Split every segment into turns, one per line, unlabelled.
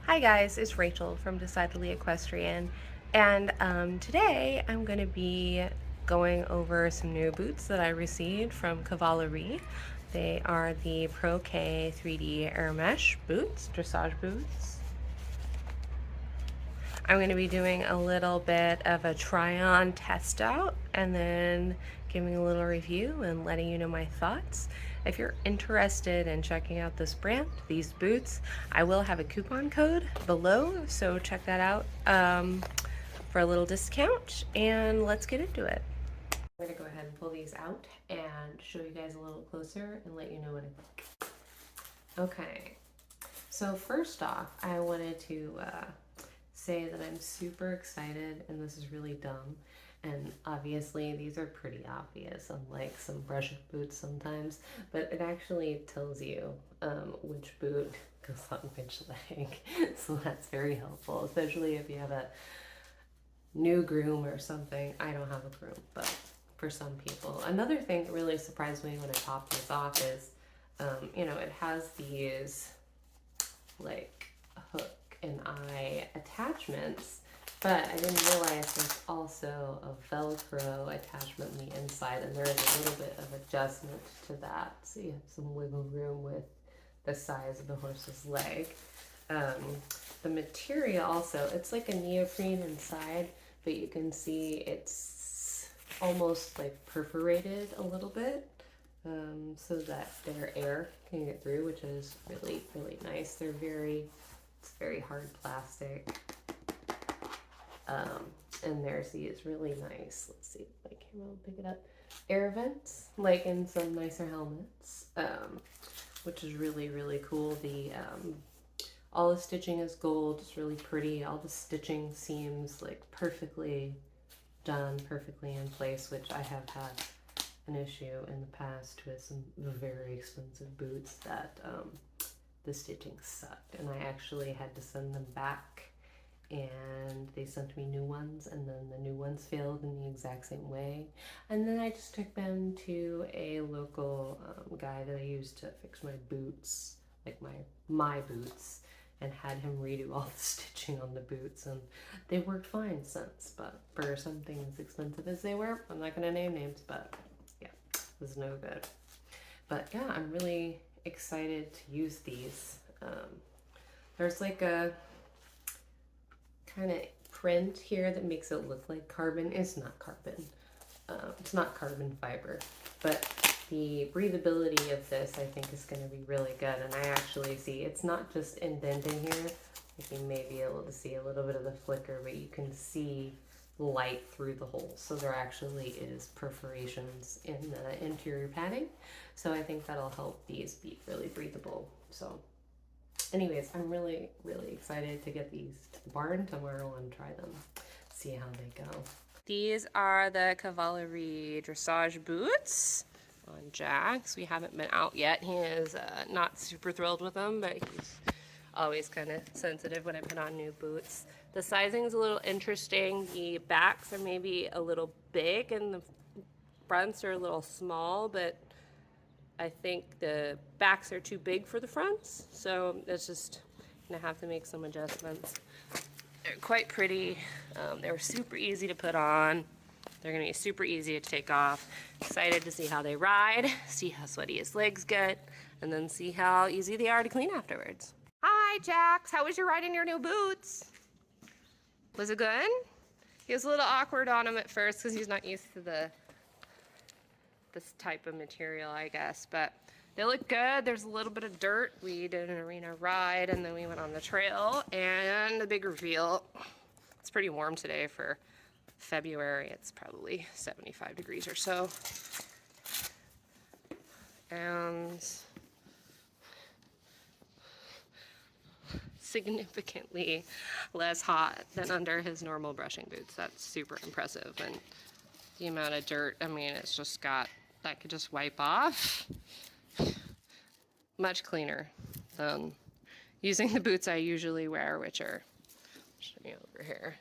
Hi guys, it's Rachel from Decidedly Equestrian, and today I'm going to be going over some new boots that I received from Kavallerie. They are the Pro K 3D Air Mesh boots, dressage boots. I'm going to be doing a little bit of a try-on test out and then giving a little review and letting you know my thoughts. If you're interested in checking out this brand, these boots, I will have a coupon code below, so check that out for a little discount, and let's get into it. I'm going to go ahead and pull these out and show you guys a little closer and let you know what I think. Okay, so first off, I wanted to say that I'm super excited, and this is really dumb, and obviously these are pretty obvious, unlike some brush boots sometimes, but it actually tells you which boot goes on which leg, so that's very helpful, especially if you have a new groom or something. I don't have a groom, but for some people. Another thing that really surprised me when I popped this off is, it has these like hook and eye attachments, but I didn't realize there's also a Velcro attachment on the inside, and there is a little bit of adjustment to that, so you have some wiggle room with the size of the horse's leg. The material also, it's like a neoprene inside, but you can see it's almost like perforated a little bit, so that their air can get through, which is really, really nice. It's very hard plastic. And there's these really nice, let's see if my camera will pick it up, air vents, like in some nicer helmets, which is really, really cool. All the stitching is gold. It's really pretty. All the stitching seems like perfectly done, perfectly in place, which I have had an issue in the past with some very expensive boots that the stitching sucked, and I actually had to send them back, and they sent me new ones, and then the new ones failed in the exact same way, and then I just took them to a local guy that I used to fix my boots, like my boots, and had him redo all the stitching on the boots, and they worked fine since. But for something as expensive as they were, I'm not going to name names, but yeah, it was no good. But yeah, I'm really excited to use these. There's like a kind of print here that makes it look like carbon. It's not carbon. It's not carbon fiber, but the breathability of this I think is going to be really good. And I actually see it's not just indenting here. You may be able to see a little bit of the flicker, but you can see light through the holes. So there actually is perforations in the interior padding. So I think that'll help these be really breathable. So anyways, I'm really, really excited to get these to the barn tomorrow and try them, see how they go. These are the Kavallerie dressage boots on Jax. We haven't been out yet. He is not super thrilled with them, but he's always kind of sensitive when I put on new boots. The sizing is a little interesting. The backs are maybe a little big and the fronts are a little small, but I think the backs are too big for the fronts, so it's just gonna have to make some adjustments. They're quite pretty. They were super easy to put on. They're gonna be super easy to take off. Excited to see how they ride, see how sweaty his legs get, and then see how easy they are to clean afterwards. Hi, Jax. How was your ride in your new boots? Was it good? He was a little awkward on them at first because he's not used to this type of material, I guess, but they look good. There's a little bit of dirt. We did an arena ride, and then we went on the trail, and the big reveal. It's pretty warm today for February. It's probably 75 degrees or so. And significantly less hot than under his normal brushing boots. That's super impressive. And the amount of dirt, I mean, it's just got, that could just wipe off. Much cleaner than using the boots I usually wear, which are, I'll show you over here.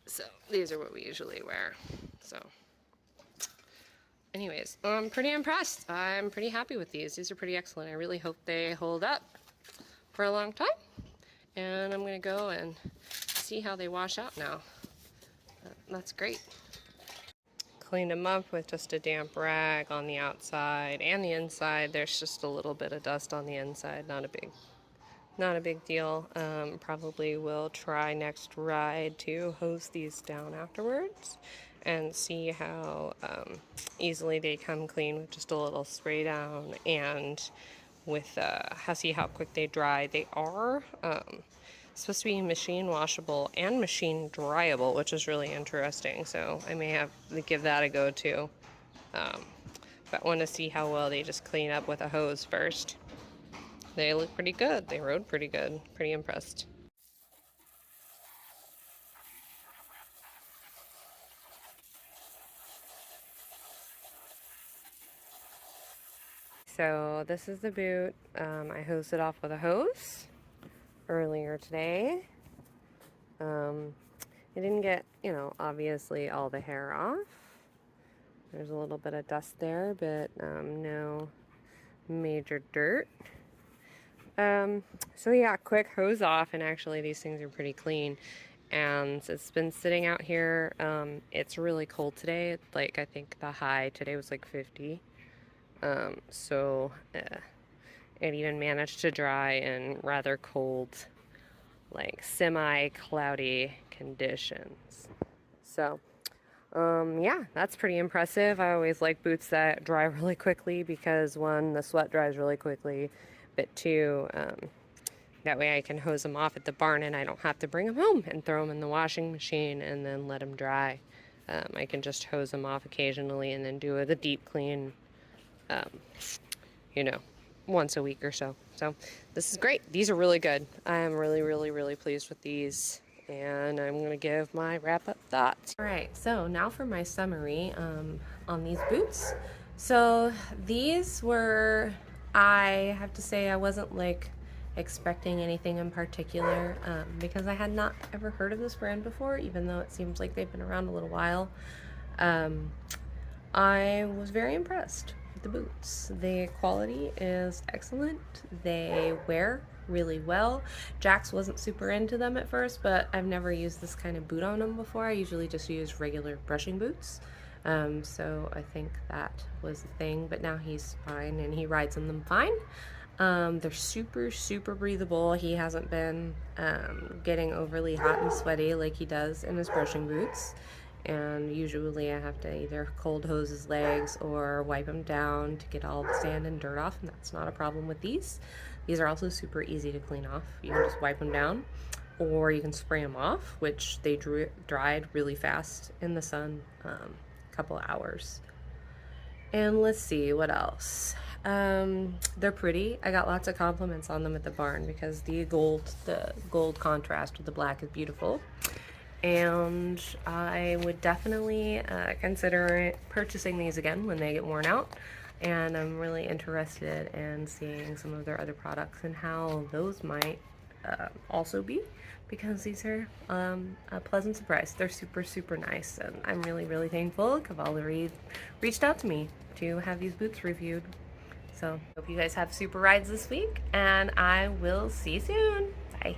So these are what we usually wear. So anyways, I'm pretty impressed. I'm pretty happy with these. These are pretty excellent. I really hope they hold up. for a long time. And I'm gonna go and see how they wash out now. That's great. Cleaned them up with just a damp rag on the outside and the inside. There's just a little bit of dust on the inside, not a big deal. Probably will try next ride to hose these down afterwards and see how easily they come clean with just a little spray down, and with see how quick they dry. They are supposed to be machine washable and machine dryable, which is really interesting, so I may have to give that a go too. But I want to see how well they just clean up with a hose first. They look pretty good. They rode pretty good. Pretty impressed. So this is the boot. I hosed it off with a hose earlier today. It didn't get, obviously all the hair off. There's a little bit of dust there, but no major dirt. So yeah, quick hose off, and actually these things are pretty clean. And it's been sitting out here. It's really cold today. Like, I think the high today was like 50. So it even managed to dry in rather cold, like semi-cloudy conditions. So yeah, that's pretty impressive. I always like boots that dry really quickly because, one, the sweat dries really quickly, but two, that way I can hose them off at the barn and I don't have to bring them home and throw them in the washing machine and then let them dry. I can just hose them off occasionally and then do the deep clean, once a week or so. So this is great. These are really good. I'm really, really, really pleased with these. And I'm going to give my wrap-up thoughts. All right, so now for my summary on these boots. So these were, I have to say, I wasn't like expecting anything in particular because I had not ever heard of this brand before, even though it seems like they've been around a little while. I was very impressed with the boots. The quality is excellent. They wear really well. Jax wasn't super into them at first, but I've never used this kind of boot on him before. I usually just use regular brushing boots. So I think that was the thing, but now he's fine and he rides in them fine. They're super, super breathable. He hasn't been getting overly hot and sweaty like he does in his brushing boots. And usually I have to either cold hose his legs or wipe them down to get all the sand and dirt off, and that's not a problem with these. These are also super easy to clean off. You can just wipe them down, or you can spray them off, which they dried really fast in the sun, a couple hours. And let's see, what else? They're pretty. I got lots of compliments on them at the barn because the gold contrast with the black is beautiful. And I would definitely consider purchasing these again when they get worn out. And I'm really interested in seeing some of their other products and how those might also be, because these are a pleasant surprise. They're super, super nice, and I'm really, really thankful Kavallerie reached out to me to have these boots reviewed. So hope you guys have super rides this week, and I will see you soon. Bye.